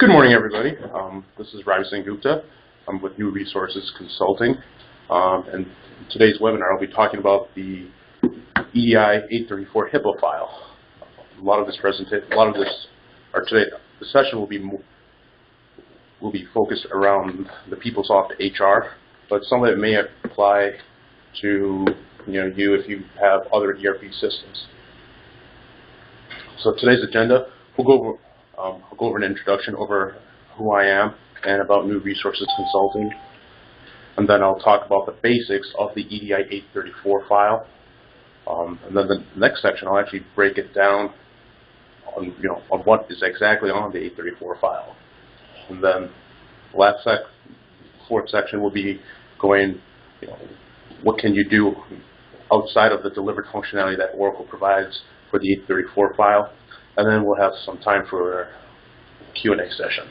Good morning, everybody. This is Ravi Singh Gupta. I'm with New Resources Consulting, and in today's webinar I'll be talking about the EDI 834 HIPAA file. The session will be focused around the PeopleSoft HR, but some of it may apply to you if you have other ERP systems. So today's agenda, I'll go over an introduction over who I am and about New Resources Consulting, and then I'll talk about the basics of the EDI 834 file. And then the next section, I'll actually break it down on what is exactly on the 834 file. And then the fourth section will be going, what can you do outside of the delivered functionality that Oracle provides for the 834 file. And then we'll have some time for a Q&A session.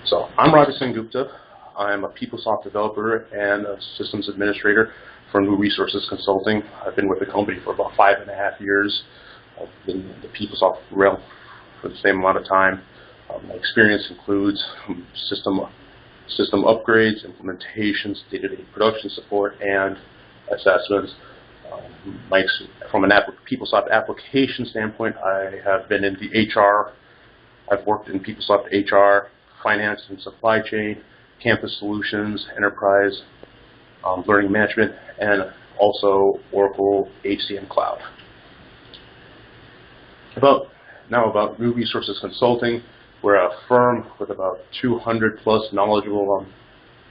So I'm Ravi Singh Gupta. I'm a PeopleSoft developer and a systems administrator for New Resources Consulting. I've been with the company for about 5.5 years. I've been in the PeopleSoft realm for the same amount of time. My experience includes system upgrades, implementations, day-to-day production support, and assessments. From an PeopleSoft application standpoint, I have been in the HR. I've worked in PeopleSoft HR, finance and supply chain, campus solutions, enterprise, learning management, and also Oracle HCM Cloud. About New Resources Consulting. We're a firm with about 200 plus knowledgeable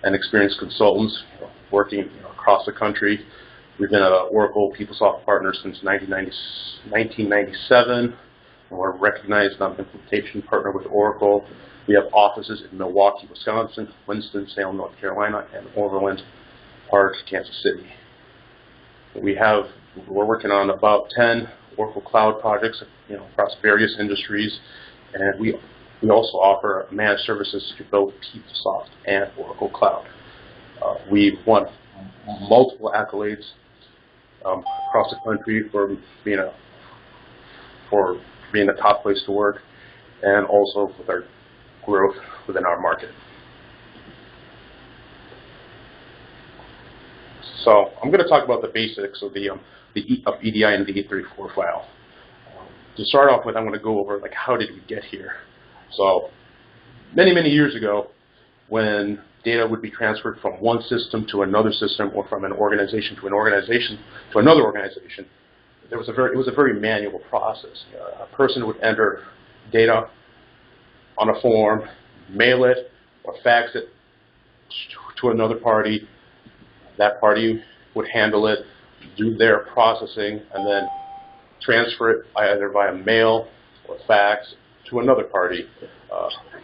and experienced consultants working across the country. We've been an Oracle PeopleSoft partner since 1997, and we're a recognized implementation partner with Oracle. We have offices in Milwaukee, Wisconsin, Winston-Salem, North Carolina, and Overland Park, Kansas City. We're working on about 10 Oracle Cloud projects across various industries, and we also offer managed services to both PeopleSoft and Oracle Cloud. We've won multiple accolades across the country for being a top place to work, and also with our growth within our market. So I'm going to talk about the basics of EDI and the 834 file. To start off with, I'm going to go over how did we get here. So many years ago, when data would be transferred from one system to another system, or from an organization to another organization, it was a very manual process. A person would enter data on a form, mail it, or fax it to another party. That party would handle it, do their processing, and then transfer it either via mail or fax to another party. It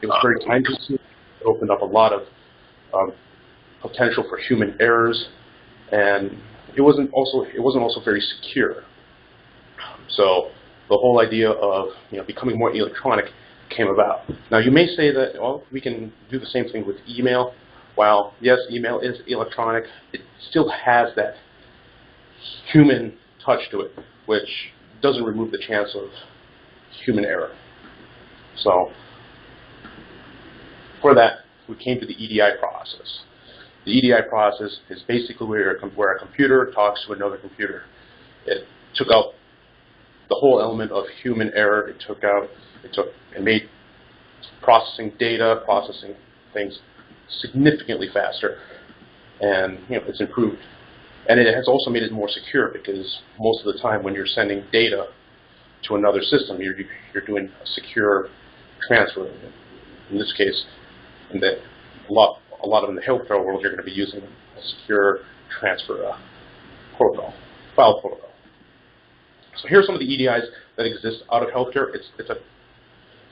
was very time-consuming. It opened up a lot of potential for human errors, and it wasn't also very secure. So the whole idea of becoming more electronic came about. Now you may say that we can do the same thing with email. While yes, email is electronic, it still has that human touch to it, which doesn't remove the chance of human error. So for that, we came to the EDI process. The EDI process is basically where a computer talks to another computer. It took out the whole element of human error. It made processing data, processing things significantly faster, and it's improved. And it has also made it more secure, because most of the time when you're sending data to another system, you're doing a secure transfer. In this case, a lot of in the healthcare world, you're going to be using a secure transfer protocol, file protocol. So here are some of the EDIs that exist out of healthcare. It's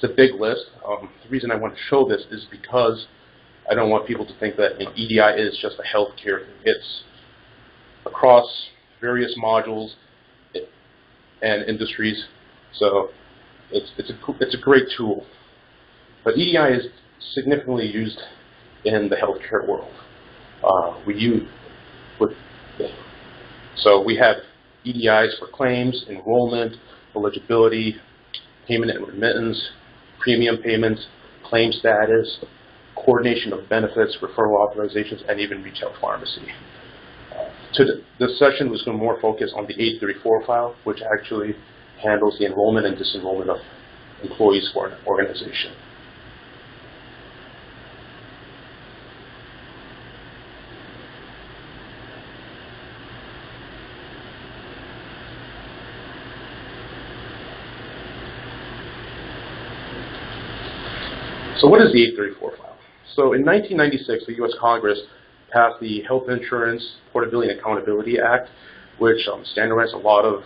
a big list. The reason I want to show this is because I don't want people to think that an EDI is just a healthcare thing. It's across various modules and industries. So it's a great tool. But EDI is significantly used in the healthcare world. So we have EDIs for claims, enrollment, eligibility, payment and remittance, premium payments, claim status, coordination of benefits, referral authorizations, and even retail pharmacy. This session was going to more focus on the 834 file, which actually handles the enrollment and disenrollment of employees for an organization. So what is the 834 file? So in 1996, the U.S. Congress passed the Health Insurance Portability and Accountability Act, which standardized a lot of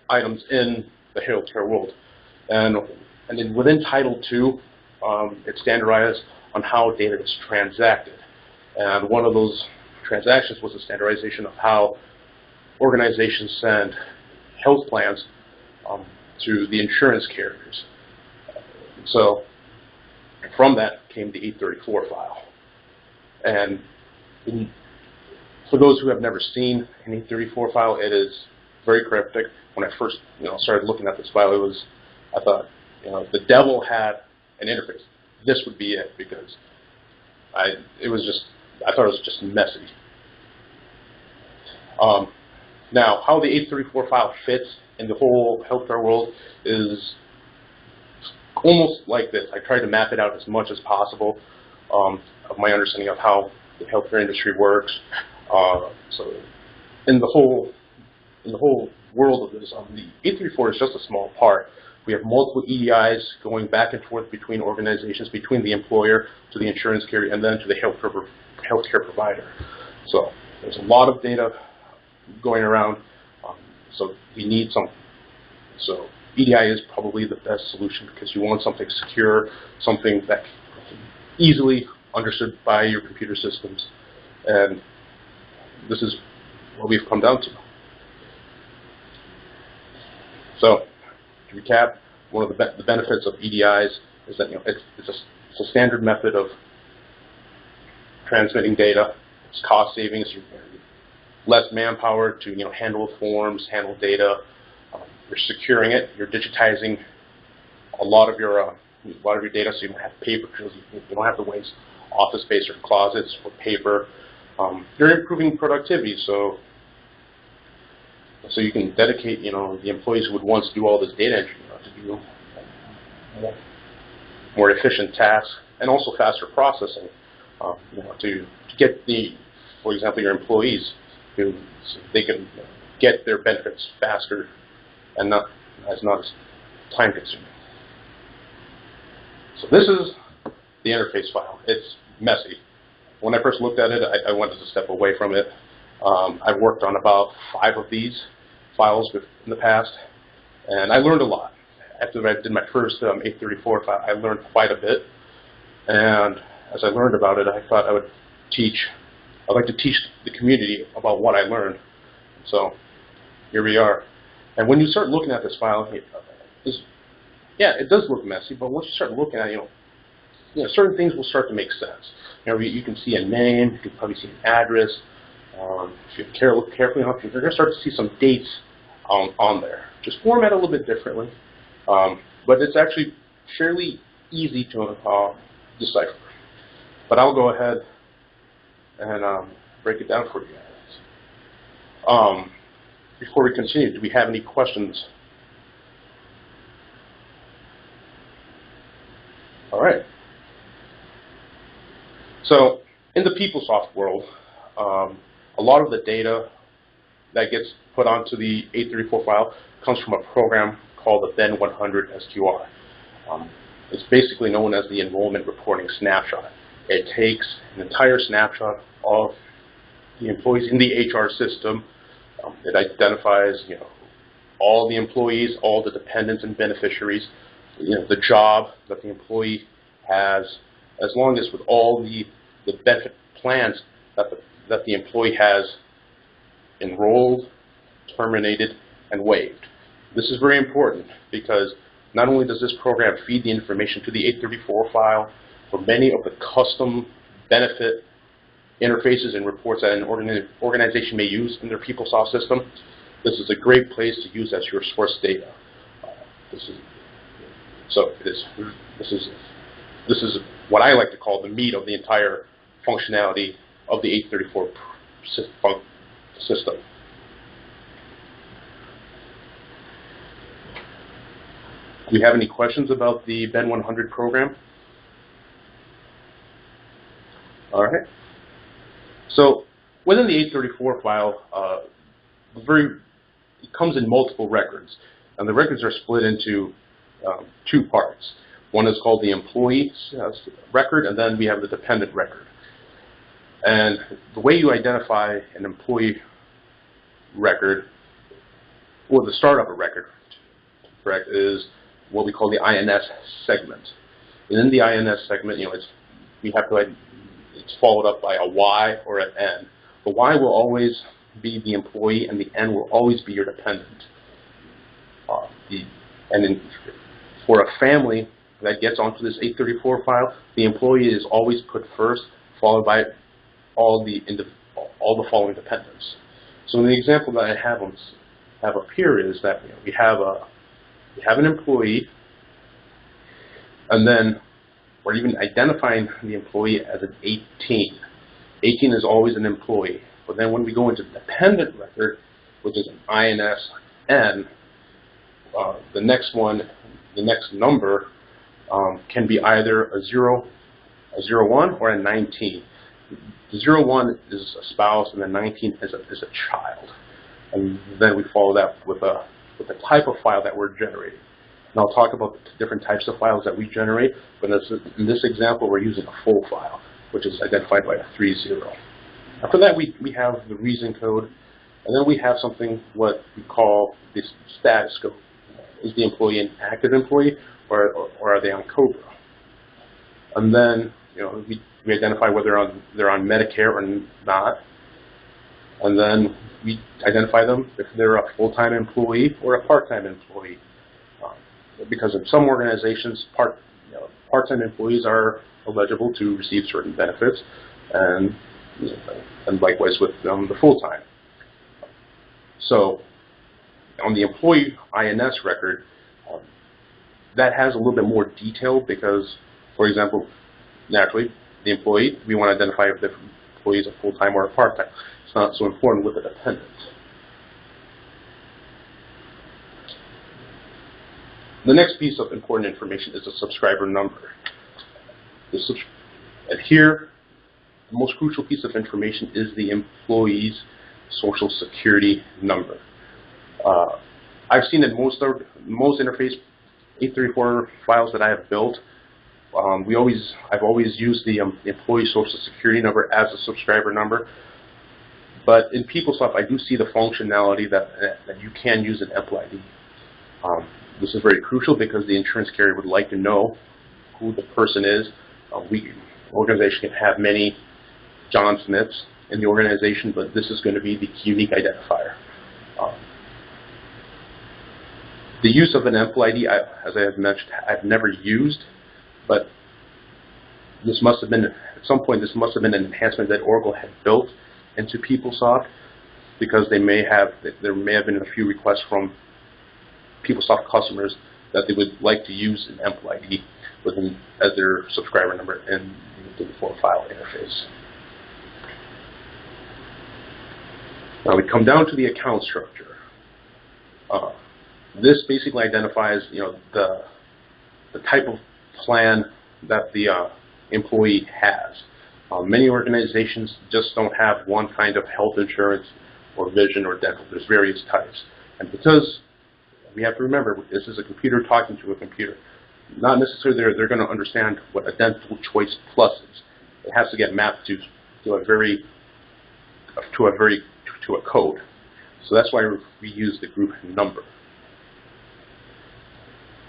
items in the healthcare world, and then within Title II, it standardized on how data is transacted. And one of those transactions was the standardization of how organizations send health plans to the insurance carriers. So from that came the 834 file. And for those who have never seen an 834 file, it is very cryptic. When I first started looking at this file, I thought the devil had an interface. This would be it, because I thought it was just messy. Now, how the 834 file fits in the whole healthcare world is almost like this. I tried to map it out as much as possible of my understanding of how the healthcare industry works. So in the whole world of this, the 834 is just a small part. We have multiple EDIs going back and forth between organizations, between the employer to the insurance carrier, and then to the healthcare provider. So there's a lot of data going around. So we need something. So EDI is probably the best solution, because you want something secure, something that can be easily understood by your computer systems. And this is what we've come down to. So to recap, one of the benefits of EDIs is that it's a standard method of transmitting data. It's cost savings. Less manpower to handle forms, handle data. You're securing it. You're digitizing a lot of your data, so you don't have paper trails. You don't have to waste office space or closets for paper. You're improving productivity, so you can dedicate the employees who would once do all this data entry to do more efficient tasks, and also faster processing. To get for example, your employees, so they can get their benefits faster and not as time consuming. So this is the interface file. It's messy. When I first looked at it, I wanted to step away from it. I've worked on about 5 of these files in the past, and I learned a lot. After I did my first 834 file, I learned quite a bit. And as I learned about it, I thought I'd like to teach the community about what I learned. So here we are. And when you start looking at this file, it does look messy, but once you start looking at it, certain things will start to make sense. You can see a name, you can probably see an address. If you look carefully enough, you're going to start to see some dates on there. Just format a little bit differently, but it's actually fairly easy to decipher. But I'll go ahead and break it down for you guys. Before we continue, do we have any questions? All right. So in the PeopleSoft world, a lot of the data that gets put onto the 834 file comes from a program called the Ben 100 SQR. It's basically known as the enrollment reporting snapshot. It takes an entire snapshot of the employees in the HR system. It identifies, all the employees, all the dependents and beneficiaries, the job that the employee has, as long as with all the benefit plans that the employee has enrolled, terminated, and waived. This is very important, because not only does this program feed the information to the 834 file for many of the custom benefit interfaces and reports that an organization may use in their PeopleSoft system, This is a great place to use as your source data. This is what I like to call the meat of the entire functionality of the 834 system. Do you have any questions about the Ben 100 program? All right. So within the 834 file, it comes in multiple records, and the records are split into two parts. One is called the employee record, and then we have the dependent record. And the way you identify an employee record, or the start of a record, correct, is what we call the INS segment. And in the INS segment, it's followed up by a Y or an N. The Y will always be the employee, and the N will always be your dependent. For a family that gets onto this 834 file, the employee is always put first, followed by all the following dependents. So in the example that I have up here is that we have an employee, and then we're even identifying the employee as an 18. 18 is always an employee. But then when we go into the dependent record, which is an INS-N, the next number can be either a 01 or a 19. The 01 is a spouse, and the 19 is a child. And then we follow that with the type of file that we're generating. And I'll talk about the different types of files that we generate, but in this example, we're using a full file, which is identified by a 30. After that, we have the reason code, and then we have something what we call this status code. Is the employee an active employee, or are they on COBRA? And then we identify whether they're on Medicare or not, and then we identify them if they're a full-time employee or a part-time employee. Because in some organizations, part-time employees are eligible to receive certain benefits, and likewise with the full-time. So on the employee INS record, that has a little bit more detail because, for example, naturally, the employee, we want to identify if the employee is a full-time or a part-time. It's not so important with the dependent. The next piece of important information is the subscriber number. And here, the most crucial piece of information is the employee's social security number. I've seen in most interface 834 files that I have built, I've always used the employee social security number as a subscriber number. But in PeopleSoft, I do see the functionality that you can use an EMPL-ID. This is very crucial because the insurance carrier would like to know who the person is. Organization can have many John Smiths in the organization, but this is going to be the unique identifier. The use of an EMPL-ID, as I have mentioned, I've never used, but this must have been, at some point, this must have been an enhancement that Oracle had built into PeopleSoft, because there may have been a few requests from PeopleSoft customers that they would like to use an EMPL-ID as their subscriber number in the file interface. Now we come down to the account structure. This basically identifies, the type of plan that the employee has. Many organizations just don't have one kind of health insurance or vision or dental. There's various types, and because we have to remember this is a computer talking to a computer, not necessarily they're going to understand what a dental choice plus is. It has to get mapped to a code. So that's why we use the group number.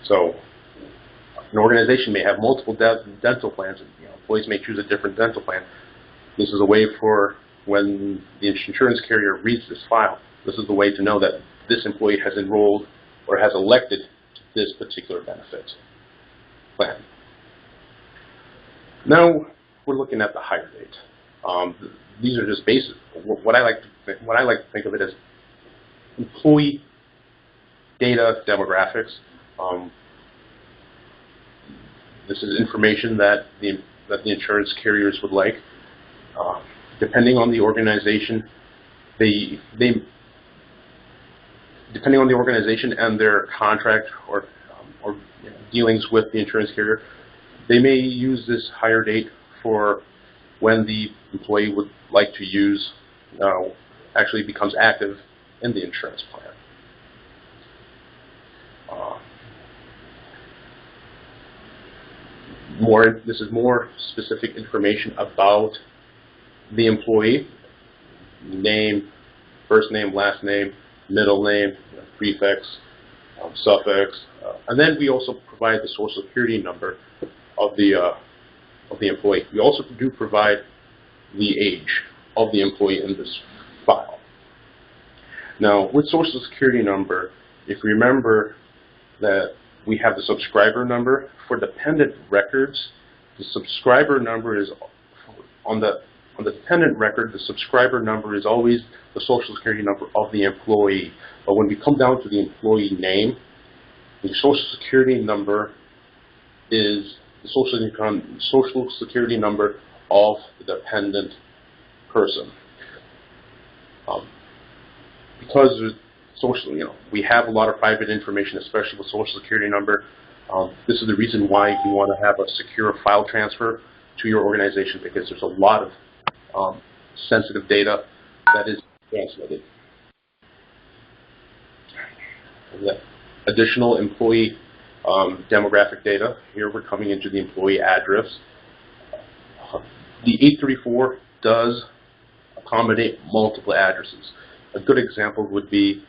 So an organization may have multiple dental plans, and employees may choose a different dental plan. This is a way for when the insurance carrier reads this file, this is the way to know that this employee has enrolled or has elected this particular benefit plan. Now we're looking at the hire date. These are just basic. What I like to think of it as employee data demographics. This is information that the insurance carriers would like. Depending on the organization, depending on the organization and their contract or dealings with the insurance carrier, they may use this hire date for when the employee would like to use, actually becomes active in the insurance plan. This is more specific information about the employee: name, first name, last name, middle name, prefix, suffix, and then we also provide the Social Security number of the employee. We also do provide the age of the employee in this file. Now, with Social Security number, if you remember that we have the subscriber number for dependent records, the subscriber number is on the dependent record. The subscriber number is always the Social Security number of the employee. But when we come down to the employee name, the Social Security number is the Social Security number of the dependent person. Because we have a lot of private information, especially with Social Security number. This is the reason why you want to have a secure file transfer to your organization, because there's a lot of sensitive data that is transmitted. The additional employee demographic data. Here we're coming into the employee address. The 834 does accommodate multiple addresses. A good example would be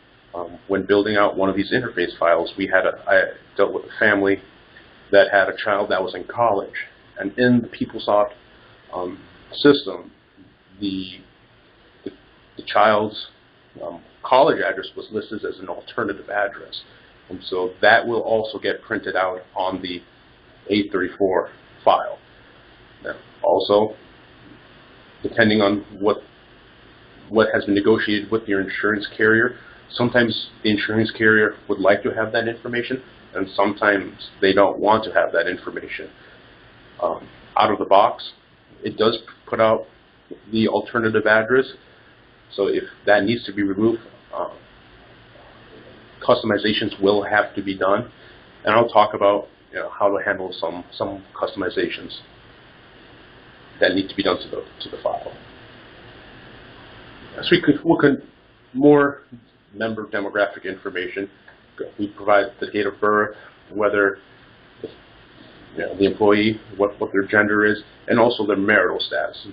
when building out one of these interface files. I dealt with a family that had a child that was in college, and in the PeopleSoft system, the child's college address was listed as an alternative address, and so that will also get printed out on the 834 file. Now, also, depending on what has been negotiated with your insurance carrier, sometimes the insurance carrier would like to have that information, and sometimes they don't want to have that information. Out of the box, it does put out the alternative address, so if that needs to be removed, customizations will have to be done, and I'll talk about how to handle some customizations that need to be done to the file. As we could look at more member demographic information, we provide the date of birth, whether the employee, what their gender is, and also their marital status.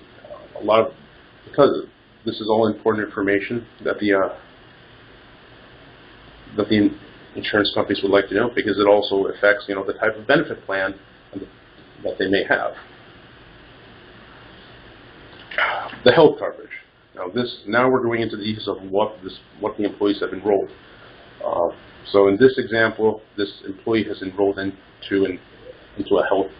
Because this is all important information that the insurance companies would like to know, because it also affects the type of benefit plan that they may have. The health coverage. Now we're going into the details of what the employees have enrolled. So in this example, this employee has enrolled into a health.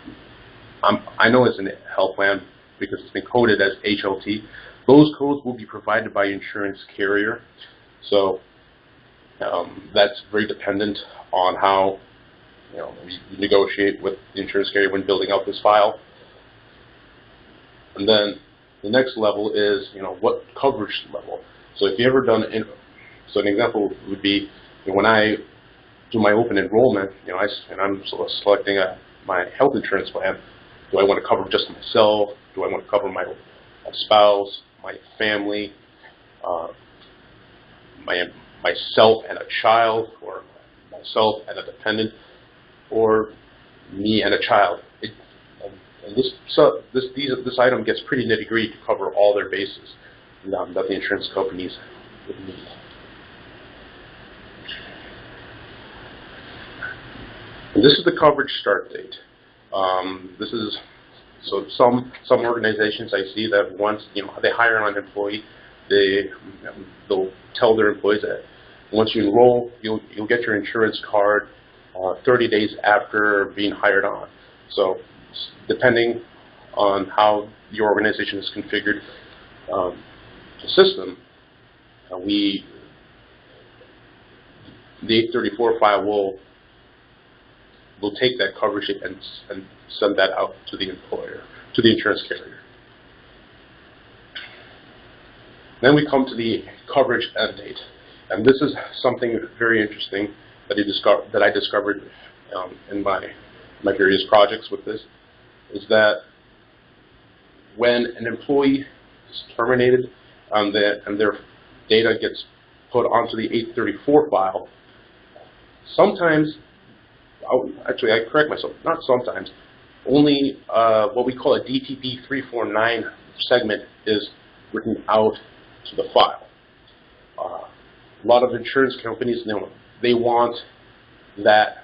I know it's a health plan because it's been coded as HLT. Those codes will be provided by insurance carrier. So that's very dependent on how we negotiate with the insurance carrier when building out this file. And then the next level is what coverage level. So if you ever done so an example would be when I do my open enrollment, and I'm selecting my health insurance plan. Do I want to cover just myself? Do I want to cover my spouse, my family, myself and a child, or myself and a dependent, or me and a child? And this item gets pretty nitty-gritty to cover all their bases that the insurance companies would need. And this is the coverage start date. So some organizations I see that once they hire an employee, they'll tell their employees that once you enroll, you'll get your insurance card 30 days after being hired on. So depending on how your organization is configured, the system, the 834 file will take that coverage sheet and send that out to the employer, to the insurance carrier. Then we come to the coverage end date, and this is something very interesting that I discovered in my various projects with this, is that when an employee is terminated and their data gets put onto the 834 file, sometimes, actually I correct myself, not sometimes, only what we call a DTP 349 segment is written out to the file. A lot of insurance companies, they want that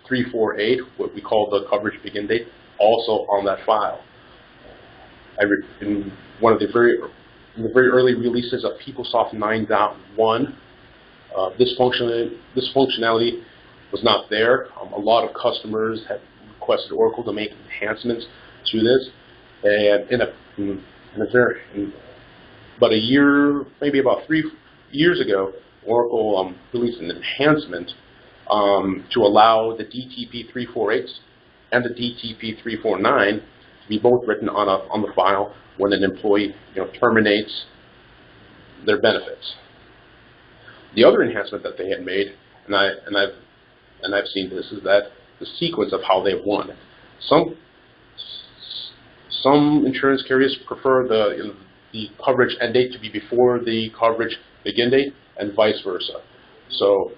348, what we call the coverage begin date, also on that file. In one of the very early releases of PeopleSoft 9.1, this functionality was not there. A lot of customers had requested Oracle to make enhancements to this, and about a year, maybe about 3 years ago, Oracle released an enhancement to allow the DTP 348 and the DTP 349 to be both written on the file when an employee terminates their benefits. The other enhancement that they had made, and I've seen this, is that the sequence of how they've won it. Some insurance carriers prefer the coverage end date to be before the coverage begin date, and vice versa. So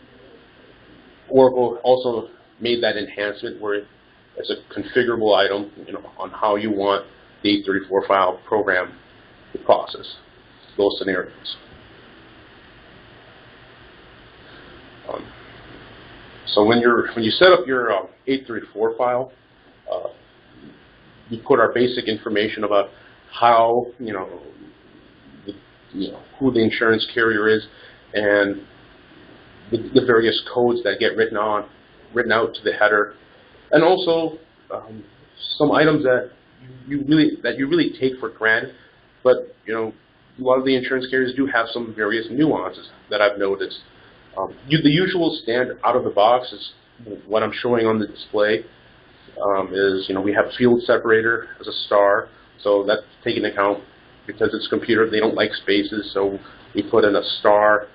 Oracle also made that enhancement where it's a configurable item, on how you want the 834 file program to process those scenarios. So when you set up your 834 file, you put our basic information about how who the insurance carrier is, and the various codes that get written out to the header, and also some items that you really take for granted, but a lot of the insurance carriers do have some various nuances that I've noticed. The usual standard out of the box is what I'm showing on the display. Is we have field separator as a star, so that's taken into account because it's computer. They don't like spaces, so we put in a star,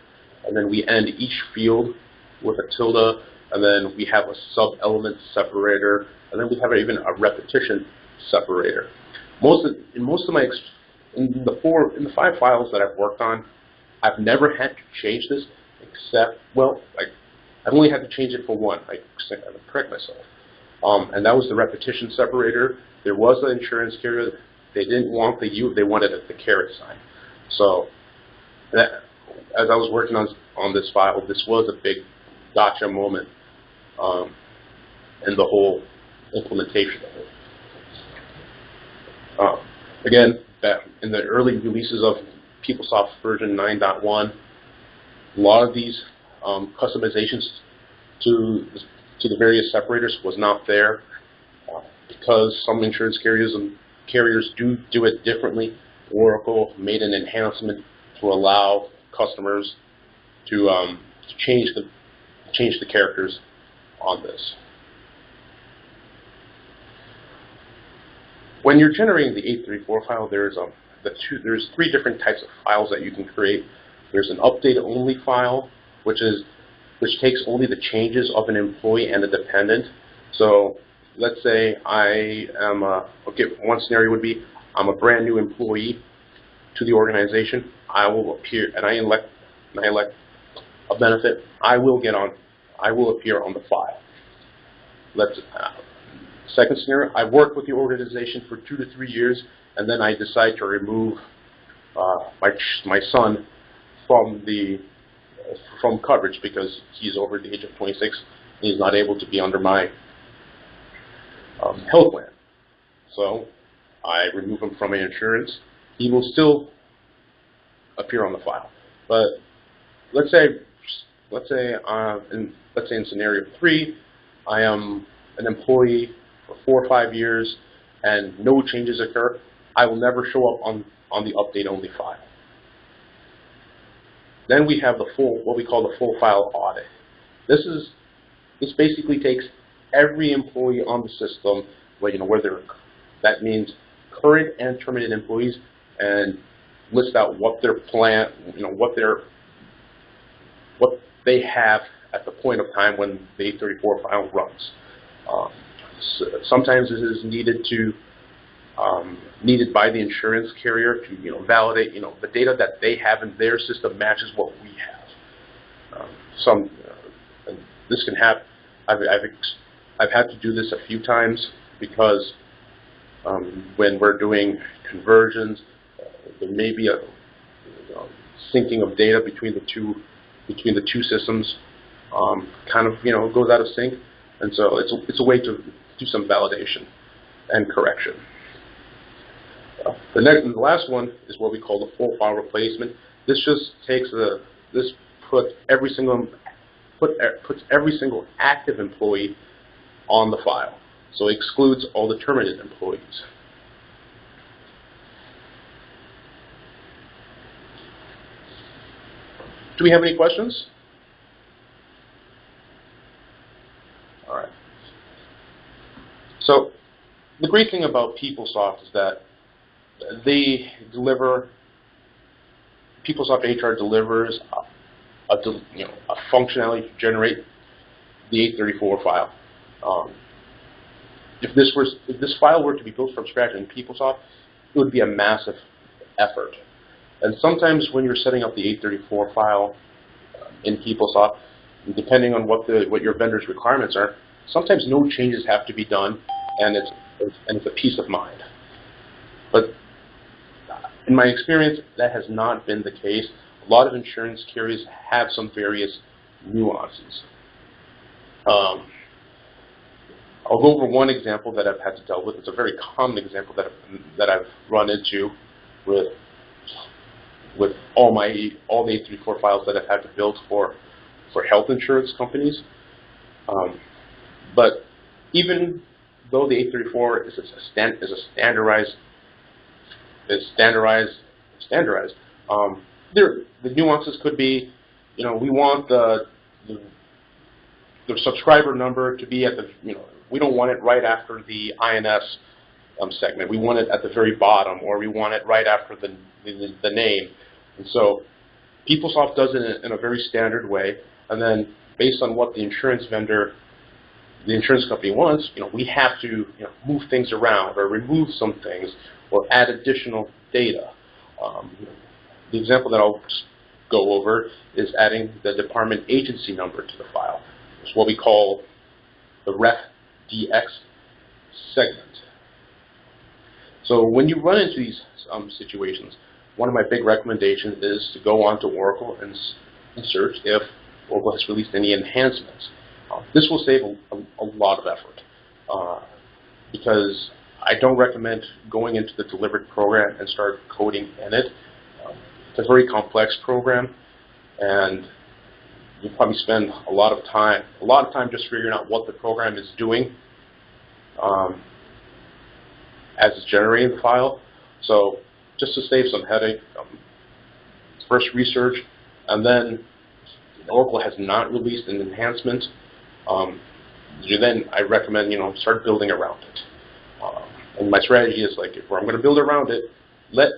and then we end each field with a tilde, and then we have a sub-element separator, and then we have even a repetition separator. In the 5 files that I've worked on, I've never had to change this, except, well, I've only had to change it for one. I correct myself. And that was the repetition separator. There was an insurance carrier. They didn't want the U, they wanted the caret sign. So as I was working on this file, this was a big gotcha moment in the whole implementation of it. Again, back in the early releases of PeopleSoft version 9.1, a lot of these customizations to the various separators was not there because some insurance carriers do it differently. Oracle made an enhancement to allow customers to change the characters on this. When you're generating the 834 file, there's 3 different types of files that you can create. There's an update only file, which takes only the changes of an employee and a dependent. So let's say one scenario would be I'm a brand new employee to the organization. I will appear, and I elect a benefit. I will appear on the file. Second scenario, I worked with the organization for 2 to 3 years, and then I decide to remove my son from coverage because he's over the age of 26 and he's not able to be under my health plan. So I remove him from my insurance. He will still appear on the file. But let's say in scenario 3, I am an employee for 4 or 5 years and no changes occur. I will never show up on the update only file. Then we have what we call the full file audit. This basically takes every employee on the system, whether that means current and terminated employees, and list out what their plan, what they have at the point of time when the 834 file runs. Sometimes this is needed by the insurance carrier to validate the data that they have in their system matches what we have. And this can happen. I've had to do this a few times because when we're doing conversions, there may be a syncing of data between the two systems. Kind of goes out of sync, and so it's a way to do some validation and correction. The last one is what we call the full file replacement. This just takes puts every single active employee on the file, so it excludes all the terminated employees. Do we have any questions? All right. So the great thing about PeopleSoft is that PeopleSoft HR delivers a functionality to generate the 834 file. If this file were to be built from scratch in PeopleSoft, it would be a massive effort. And sometimes when you're setting up the 834 file in PeopleSoft, depending on what your vendor's requirements are, sometimes no changes have to be done, and it's a peace of mind. But in my experience, that has not been the case. A lot of insurance carriers have some various nuances. I'll go over one example that I've had to deal with. It's a very common example that I've run into with all the 834 files that I've had to build for health insurance companies. But even though the 834 is standardized, the nuances could be, we want the subscriber number to be at the, we don't want it right after the INS segment. We want it at the very bottom, or we want it right after the name. And so PeopleSoft does it in a very standard way, and then based on what the insurance company wants, we have to move things around or remove some things or add additional data. The example that I'll go over is adding the department agency number to the file. It's what we call the ref DX segment. So when you run into these situations, one of my big recommendations is to go onto Oracle and search if Oracle has released any enhancements. This will save a lot of effort because I don't recommend going into the delivered program and start coding in it. It's a very complex program, and you probably spend a lot of time just figuring out what the program is doing as it's generating the file. So just to save some headache, first research, and then Oracle has not released an enhancement. Then I recommend start building around it. And my strategy is if I'm going to build around it, let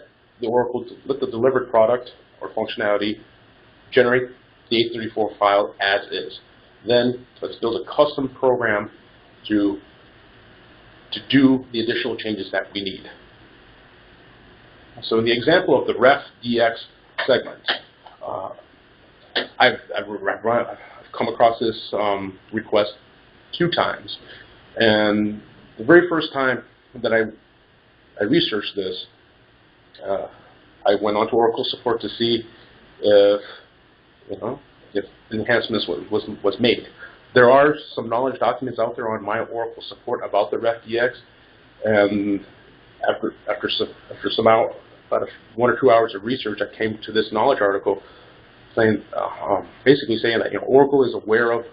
the delivered product or functionality generate the 834 file as is. Then let's build a custom program to do the additional changes that we need. So in the example of the ref DX segment, I've come across this request 2 times, and the very first time that I researched this, I went onto Oracle support to see if enhancements was made. There are some knowledge documents out there on my Oracle support about the ref DX, and after about 1 or 2 hours of research, I came to this knowledge article saying, basically saying that Oracle is aware of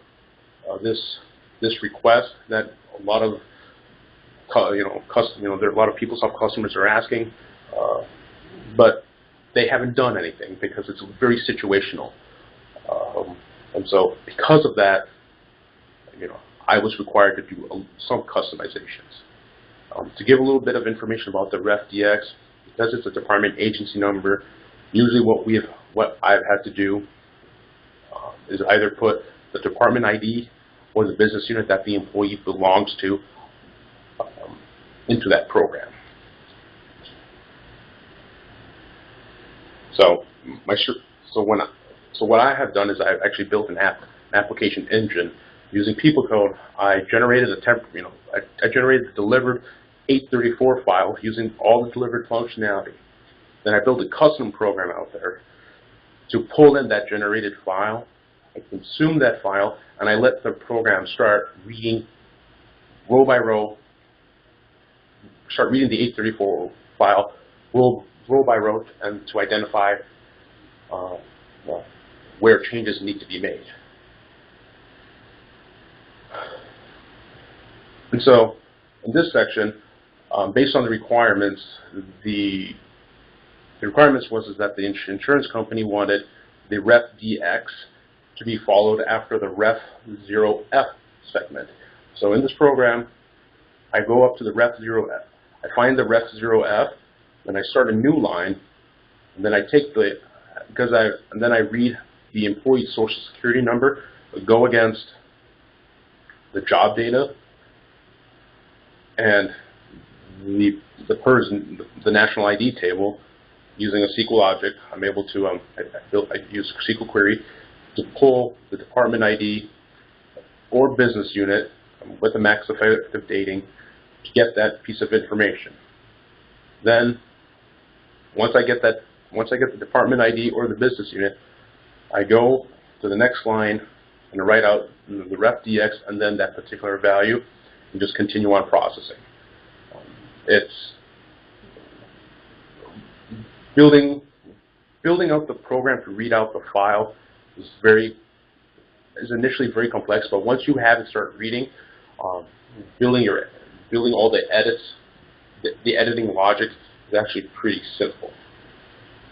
this request that a lot of there are a lot of PeopleSoft customers are asking, but they haven't done anything because it's very situational. And so because of that, I was required to do some customizations. To give a little bit of information about the RefDX, because it's a department agency number, usually what I've had to do is either put the department ID or the business unit that the employee belongs to into that program. So what I have done is I've actually built an application engine using PeopleCode. I generated I generated the delivered 834 file using all the delivered functionality. Then I built a custom program out there to pull in that generated file. I consume that file, and I let the program start reading row by row, start reading the 834 file row by row, and to identify where changes need to be made. And so in this section, based on the requirements, the requirements was that the insurance company wanted the RefDX to be followed after the Ref0F segment. So in this program, I go up to the Ref0F. I find the Ref0F, then I start a new line, and then I take and then I read the employee's social security number, go against the job data, and the national ID table. Using a SQL object, I'm able to I use SQL query to pull the department ID or business unit with the max effective dating to get that piece of information. Then, once I get the department ID or the business unit, I go to the next line and I write out the RefDX and then that particular value, and just continue on processing. It's building out the program to read out the file is initially very complex, but once you have it start reading, building all the edits, the editing logic is actually pretty simple.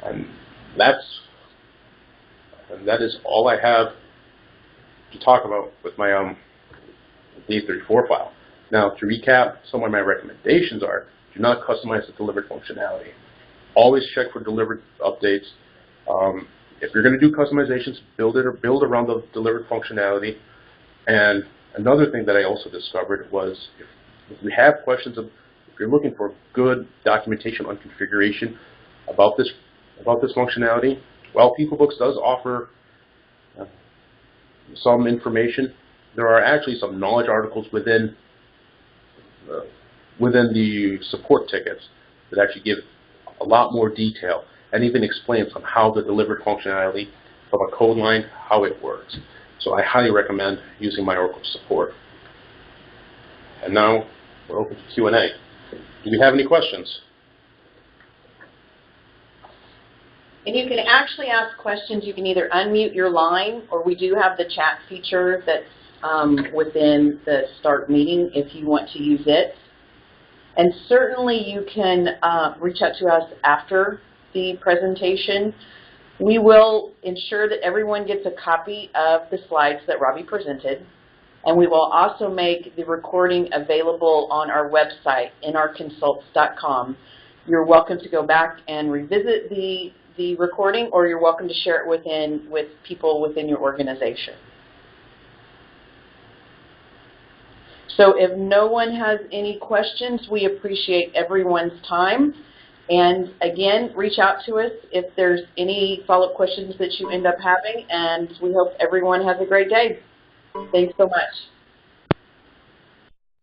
And that is all I have to talk about with my the 834 file. Now, to recap, some of my recommendations are: do not customize the delivered functionality. Always check for delivered updates. If you're going to do customizations, build around the delivered functionality. And another thing that I also discovered was if you have questions, if you're looking for good documentation on configuration about this functionality, well, PeopleBooks does offer some information. There are actually some knowledge articles within the support tickets that actually give a lot more detail and even explains on how the delivered functionality from a code line, how it works. So I highly recommend using my Oracle support. And now we're open to Q&A. Do we have any questions? And you can actually ask questions. You can either unmute your line, or we do have the chat feature that's within the Start meeting if you want to use it. And certainly you can reach out to us after the presentation. We will ensure that everyone gets a copy of the slides that Robbie presented, and we will also make the recording available on our website, nrconsults.com. You're welcome to go back and revisit the recording, or you're welcome to share it with people within your organization. So if no one has any questions, we appreciate everyone's time. And again, reach out to us if there's any follow-up questions that you end up having, and we hope everyone has a great day. Thanks so much.